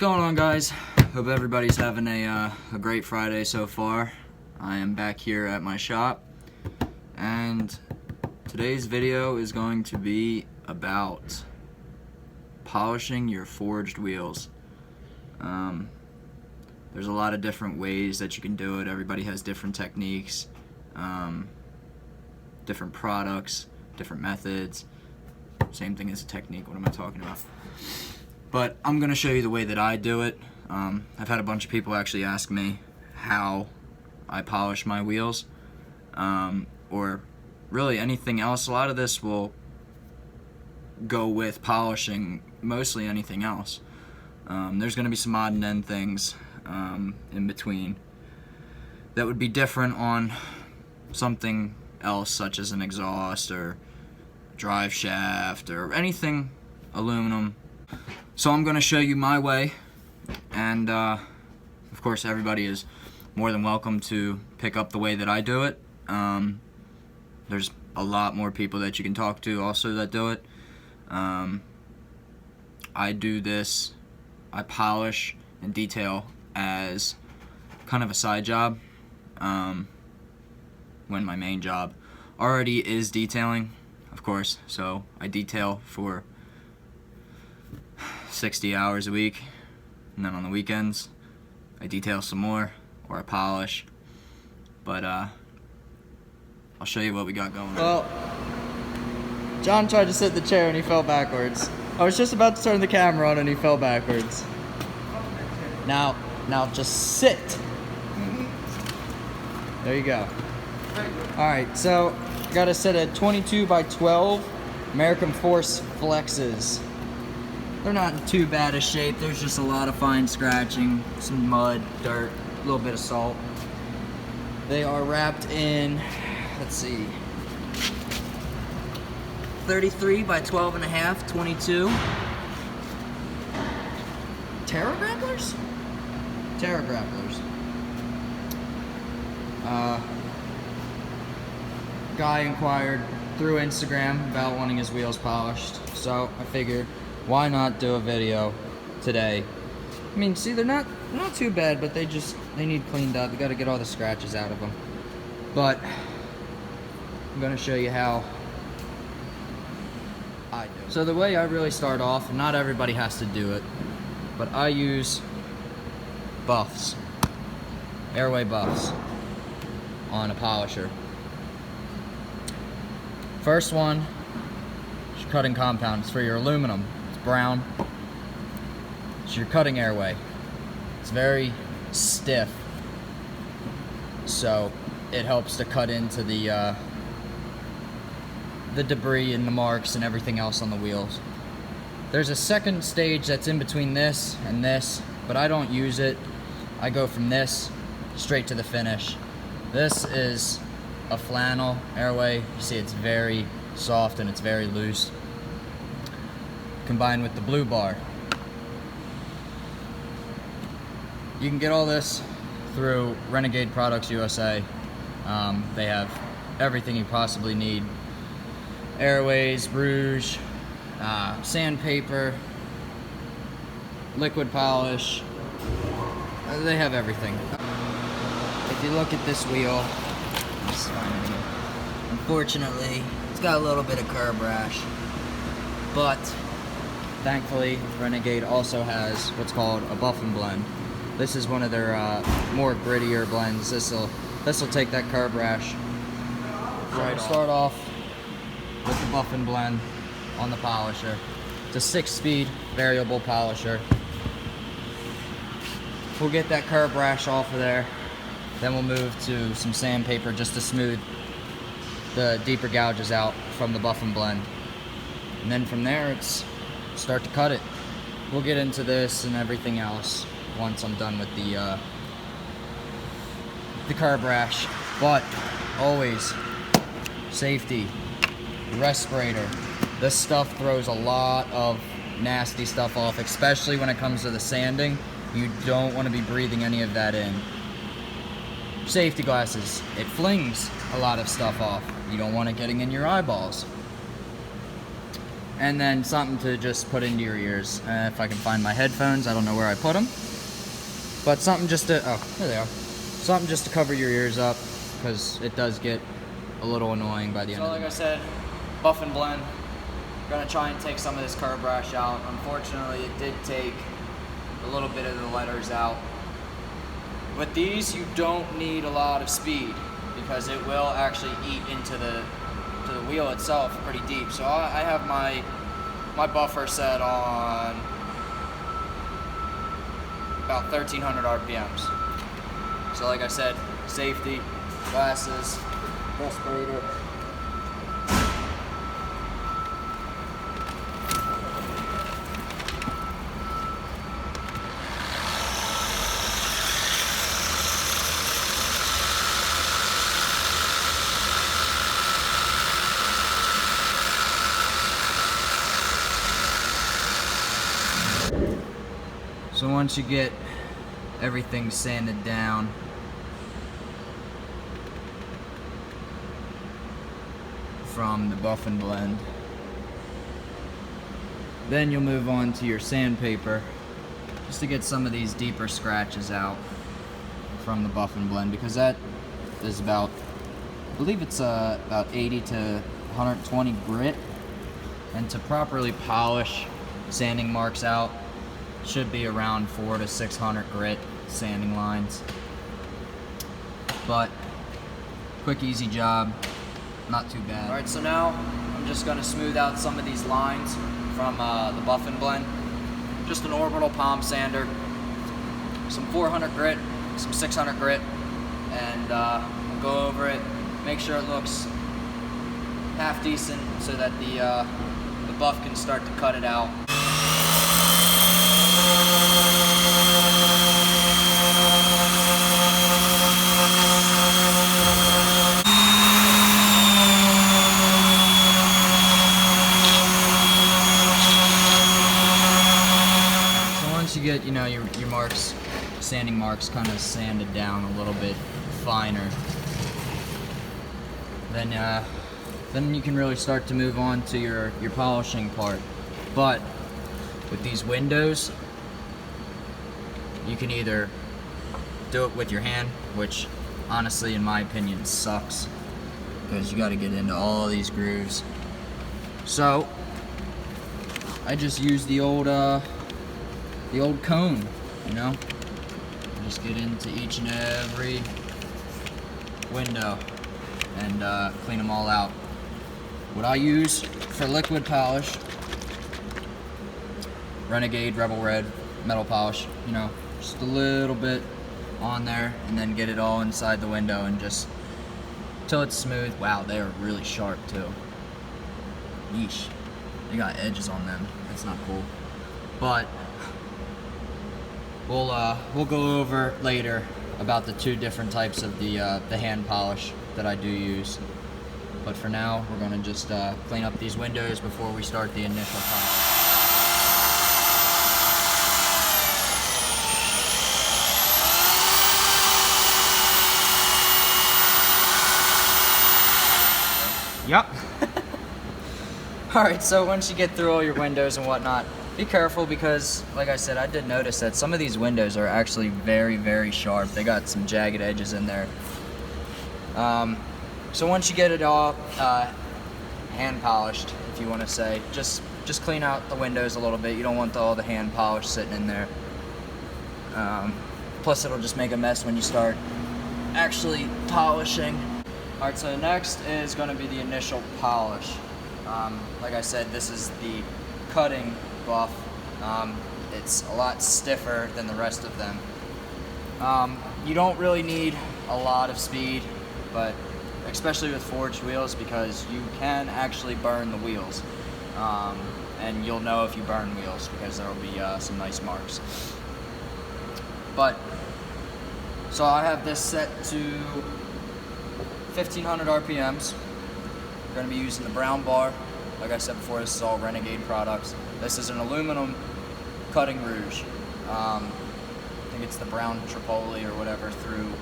going on, guys? Hope everybody's having a great Friday so far. I am back here at my shop, and today's video is going to be about polishing your forged wheels. There's a lot of different ways that you can do it. Everybody has different techniques, different products, different methods. Same thing as a technique. What am I talking about? But I'm going to show you the way that I do it. I've had a bunch of people actually ask me how I polish my wheels, or really anything else. A lot of this will go with polishing mostly anything else. There's going to be some odd and end things in between that would be different on something else, such as an exhaust or drive shaft or anything aluminum. So I'm going to show you my way, and of course everybody is more than welcome to pick up the way that I do it. There's a lot more people that you can talk to also that do it. I do this, I polish and detail as kind of a side job, when my main job already is detailing, of course. So I detail for 60 hours a week, and then on the weekends I detail some more, or I polish. But I'll show you what we got going on. Well, John tried to sit in the chair and he fell backwards. I was just about to turn the camera on and he fell backwards. Now just sit. There you go. Alright, so got a set of 22 by 12 American Force flexes. They're not in too bad a shape. There's just a lot of fine scratching, some mud, dirt, a little bit of salt. They are wrapped in, let's see, 33 by 12 and a half, 22. Terra grapplers? Terra grapplers. Guy inquired through Instagram about wanting his wheels polished, so I figured, why not do a video today? I mean, see, they're not too bad, but they need cleaned up. You got to get all the scratches out of them. But I'm gonna show you how I do it. So the way I really start off, and not everybody has to do it, but I use buffs, airway buffs on a polisher. First one is your cutting compound. It's for your aluminum. It's brown. It's your cutting airway. It's very stiff, so it helps to cut into the debris and the marks and everything else on the wheels. There's a second stage that's in between this and this, but I don't use it. I go from this straight to the finish. This is a flannel airway. You see, it's very soft and it's very loose, combined with the blue bar. You can get all this through Renegade Products USA. They have everything you possibly need. Airways, Rouge, sandpaper, liquid polish. They have everything. If you look at this wheel, unfortunately, it's got a little bit of curb rash, but thankfully Renegade also has what's called a buff and blend. This is one of their more grittier blends. This will take that curb rash right off. Start off with the buff and blend on the polisher. It's a 6-speed variable polisher. We'll get that curb rash off of there. Then we'll move to some sandpaper just to smooth the deeper gouges out from the buff and blend. And then from there, it's start to cut it. We'll get into this and everything else once I'm done with the curb rash. But always, safety, respirator. This stuff throws a lot of nasty stuff off, especially when it comes to the sanding. You don't want to be breathing any of that in. Safety glasses, it flings a lot of stuff off. You don't want it getting in your eyeballs. and then something to just put into your ears. If I can find my headphones, I don't know where I put them, but something just to, oh, there they are. Something just to cover your ears up, because it does get a little annoying by the end of the day. So like I said, buff and blend. Gonna try and take some of this curb rash out. Unfortunately, it did take a little bit of the letters out. With these, you don't need a lot of speed because it will actually eat into the wheel itself pretty deep. So I have my buffer set on about 1300 RPMs. So like I said, safety, glasses, respirator. So once you get everything sanded down, from the buff and blend, then you'll move on to your sandpaper just to get some of these deeper scratches out from the buff and blend, because that is about, I believe it's about 80 to 120 grit, and to properly polish sanding marks out should be around 400 to 600 grit sanding lines. But quick, easy job, not too bad. All right, so now I'm just gonna smooth out some of these lines from the buff and blend. Just an orbital palm sander, some 400 grit, some 600 grit, and we'll go over it, make sure it looks half decent so that the buff can start to cut it out. You get, you know, your marks, sanding marks kind of sanded down a little bit finer, then you can really start to move on to your polishing part. But with these windows, you can either do it with your hand, which honestly in my opinion sucks because you got to get into all these grooves. So I just use the old cone, you know, just get into each and every window and clean them all out. What I use for liquid polish, Renegade Rebel Red metal polish, you know, just a little bit on there and then get it all inside the window and just till it's smooth. Wow, they are really sharp too. Yeesh, they got edges on them. That's not cool. But we'll go over later about the two different types of the hand polish that I do use. But for now, we're gonna just clean up these windows before we start the initial polish. Yep. Alright, so once you get through all your windows and whatnot, be careful because, like I said, I did notice that some of these windows are actually very, very sharp. They got some jagged edges in there. So once you get it all hand polished, if you want to say, just clean out the windows a little bit. You don't want all the hand polish sitting in there. Plus it'll just make a mess when you start actually polishing. Alright, so next is going to be the initial polish. Like I said, this is the cutting buff. It's a lot stiffer than the rest of them. You don't really need a lot of speed, but especially with forged wheels, because you can actually burn the wheels. And you'll know if you burn wheels because there will be some nice marks. But, so I have this set to 1500 RPMs. We're going to be using the brown bar. Like I said before, this is all Renegade products. This is an aluminum cutting Rouge. I think it's the brown Tripoli or whatever through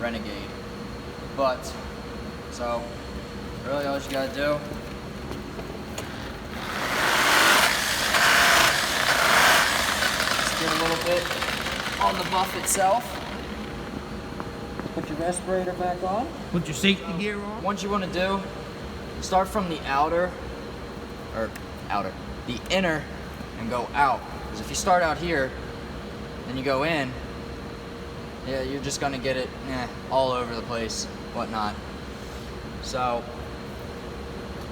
Renegade. But, so, really all you gotta do on the buff itself. Put your respirator back on. Put your safety gear on. What you want to do, start from the the inner, and go out. Because if you start out here, then you go in, yeah, you're just gonna get it all over the place, whatnot. So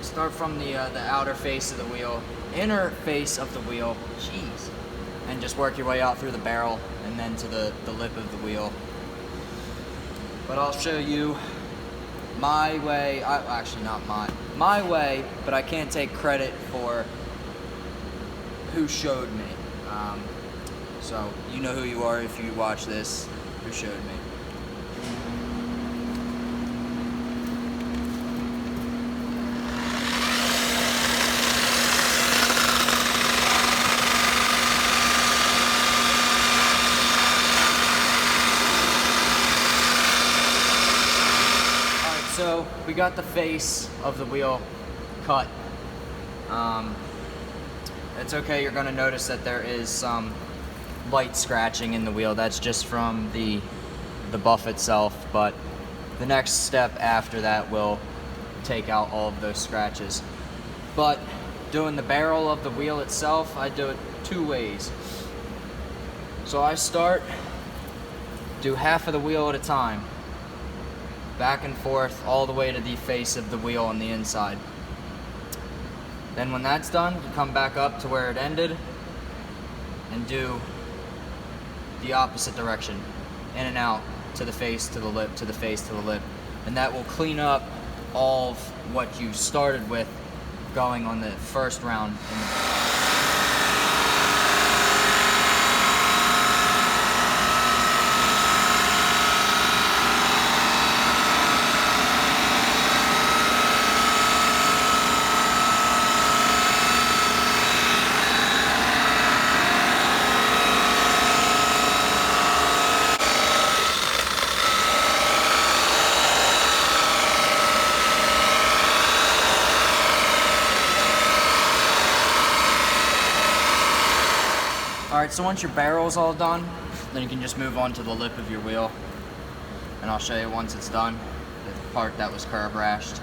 start from the outer face of the wheel, inner face of the wheel, jeez, and just work your way out through the barrel and then to the lip of the wheel. But I'll show you my way. Actually, not my way, but I can't take credit for who showed me. So you know who you are if you watch this. Who showed me? Alright, so we got the face of the wheel cut. It's okay, you're gonna notice that there is some light scratching in the wheel. That's just from the buff itself, but the next step after that will take out all of those scratches. But doing the barrel of the wheel itself, I do it two ways. So I do half of the wheel at a time, back and forth all the way to the face of the wheel on the inside. Then when that's done, you come back up to where it ended and do the opposite direction, in and out, to the face, to the lip, to the face, to the lip. And that will clean up all of what you started with going on the first round. Alright, so once your barrel's all done, then you can just move on to the lip of your wheel. And I'll show you once it's done, the part that was curb rashed.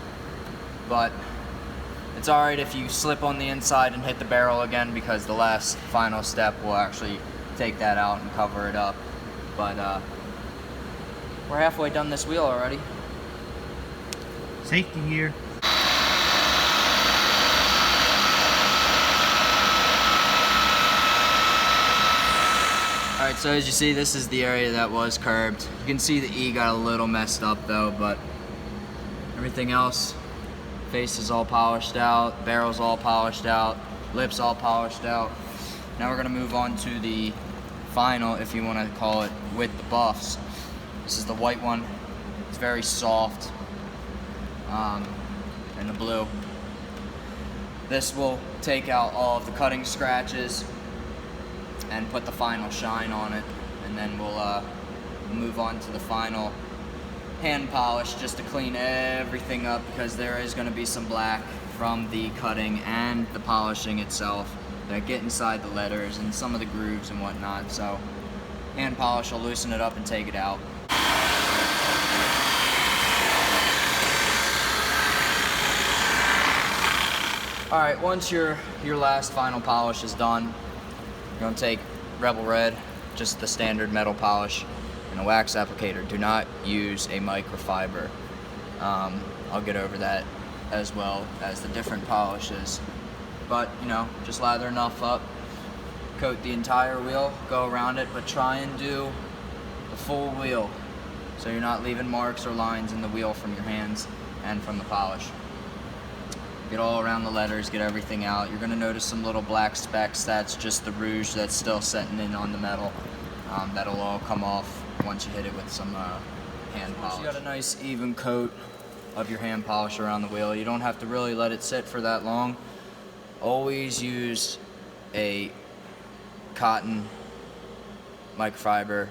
But it's alright if you slip on the inside and hit the barrel again, because the last final step will actually take that out and cover it up. But we're halfway done this wheel already. Safety gear. Alright, so as you see, this is the area that was curbed. You can see the E got a little messed up though, but everything else, face is all polished out, barrel's all polished out, lips all polished out. Now we're going to move on to the final, if you want to call it, with the buffs. This is the white one. It's very soft, and the blue. This will take out all of the cutting scratches and put the final shine on it, and then we'll move on to the final hand polish just to clean everything up, because there is going to be some black from the cutting and the polishing itself that get inside the letters and some of the grooves and whatnot. So hand polish will loosen it up and take it out. Alright, once your last final polish is done, you're going to take Rebel Red, just the standard metal polish, and a wax applicator. Do not use a microfiber. I'll get over that as well as the different polishes. But, you know, just lather enough up, coat the entire wheel, go around it, but try and do the full wheel so you're not leaving marks or lines in the wheel from your hands and from the polish. Get all around the letters, get everything out. You're going to notice some little black specks. That's just the rouge that's still setting in on the metal. That'll all come off once you hit it with some hand polish. Once you got a nice even coat of your hand polish around the wheel, you don't have to really let it sit for that long. Always use a cotton, microfiber,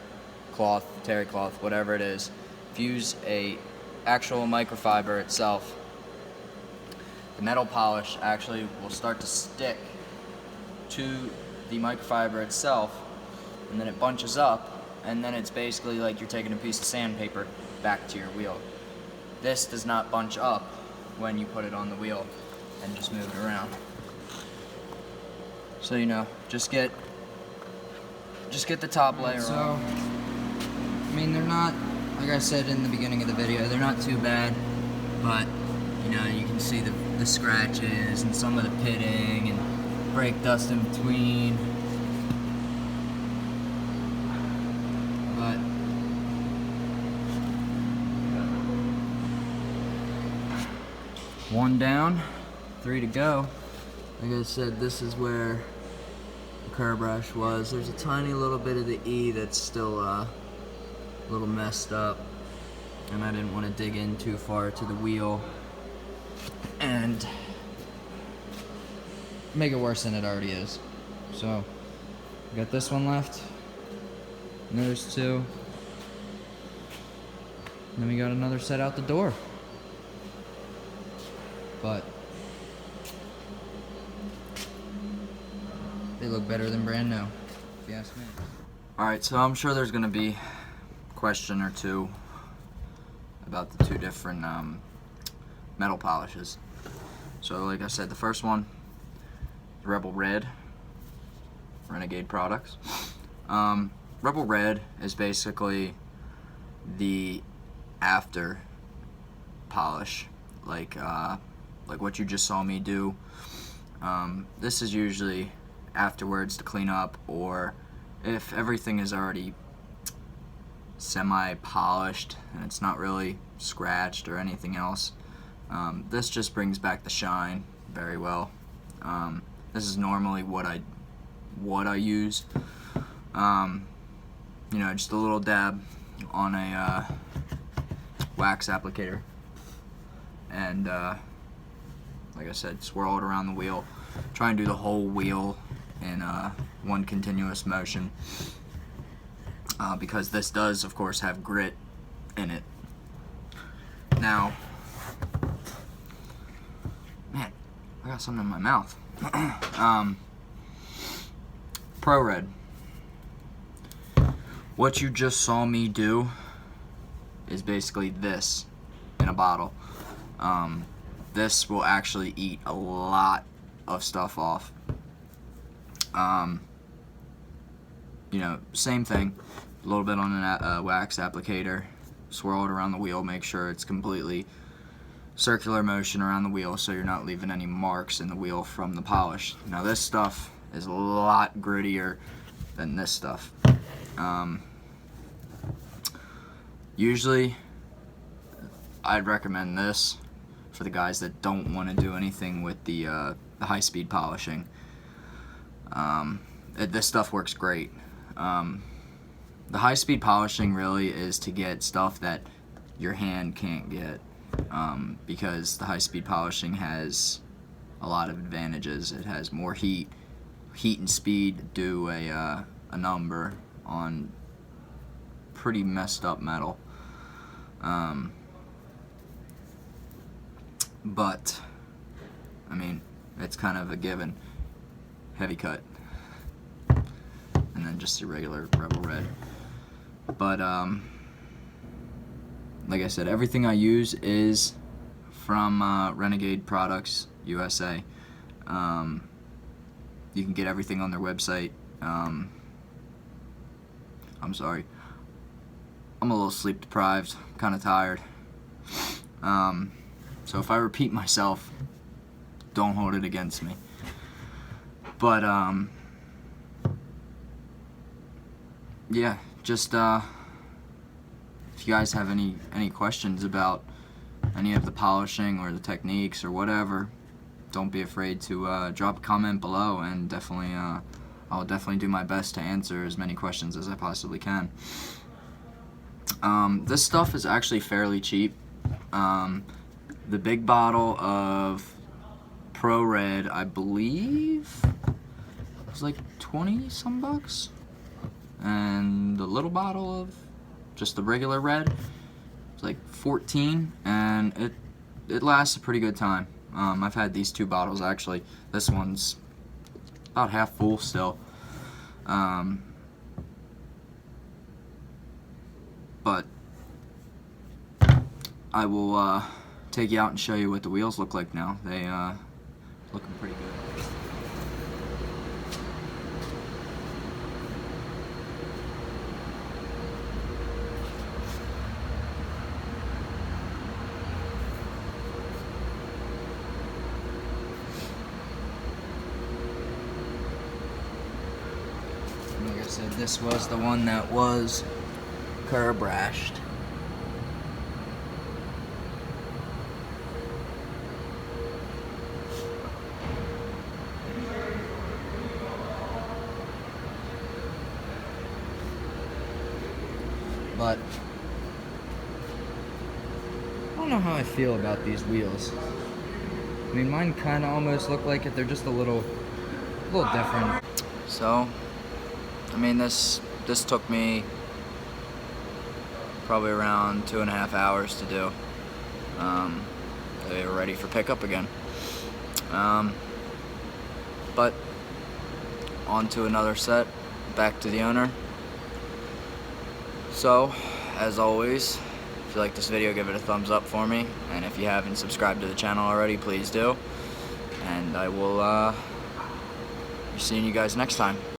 cloth, terry cloth, whatever it is. If you use a actual microfiber itself, the metal polish actually will start to stick to the microfiber itself, and then it bunches up and then it's basically like you're taking a piece of sandpaper back to your wheel. This does not bunch up when you put it on the wheel and just move it around. So, you know, just get the top layer on. I mean, they're not, like I said in the beginning of the video, they're not too bad, but you know, you can see the scratches and some of the pitting and brake dust in between. But one down, 3 to go. Like I said, this is where the curb rash was. There's a tiny little bit of the E that's still a little messed up, and I didn't want to dig in too far to the wheel and make it worse than it already is. So, got this one left, and those two, and then we got another set out the door. But they look better than brand new, if you ask me. Alright, so I'm sure there's gonna be a question or two about the two different metal polishes. So like I said, the first one, Rebel Red, Renegade Products. Rebel Red is basically the after polish, like what you just saw me do. This is usually afterwards to clean up, or if everything is already semi-polished and it's not really scratched or anything else. This just brings back the shine very well. This is normally what I use. You know, just a little dab on a wax applicator, and like I said, swirl it around the wheel. Try and do the whole wheel in one continuous motion, because this does, of course, have grit in it. Now, man, I got something in my mouth. Pro Red. What you just saw me do is basically this in a bottle. This will actually eat a lot of stuff off. You know, same thing, a little bit on a wax applicator, swirl it around the wheel, make sure it's completely circular motion around the wheel so you're not leaving any marks in the wheel from the polish. Now this stuff is a lot grittier than this stuff. Usually I'd recommend this for the guys that don't want to do anything with the high-speed polishing. This stuff works great. The high-speed polishing really is to get stuff that your hand can't get, because the high-speed polishing has a lot of advantages. It has more heat and speed do a number on pretty messed up metal. But I mean, it's kind of a given. Heavy cut, and then just your regular Rebel Red. But like I said, everything I use is from Renegade Products USA. You can get everything on their website. I'm sorry, I'm a little sleep deprived, kind of tired. So if I repeat myself, don't hold it against me. But yeah, just if you guys have any questions about any of the polishing or the techniques or whatever, don't be afraid to drop a comment below, and definitely I'll definitely do my best to answer as many questions as I possibly can. This stuff is actually fairly cheap. The big bottle of Pro Red, I believe, was like 20 some bucks, and the little bottle of just the regular red was like 14, and it lasts a pretty good time. I've had these two bottles actually. This one's about half full still. but I will take you out and show you what the wheels look like now. They looking pretty good. Like I said, this was the one that was curb rashed. But I don't know how I feel about these wheels. I mean, mine kind of almost look like it. They're just a little different. So, I mean, this took me probably around 2.5 hours to do. They were ready for pickup again. But on to another set, back to the owner. So, as always, if you like this video, give it a thumbs up for me. And if you haven't subscribed to the channel already, please do. And I will be seeing you guys next time.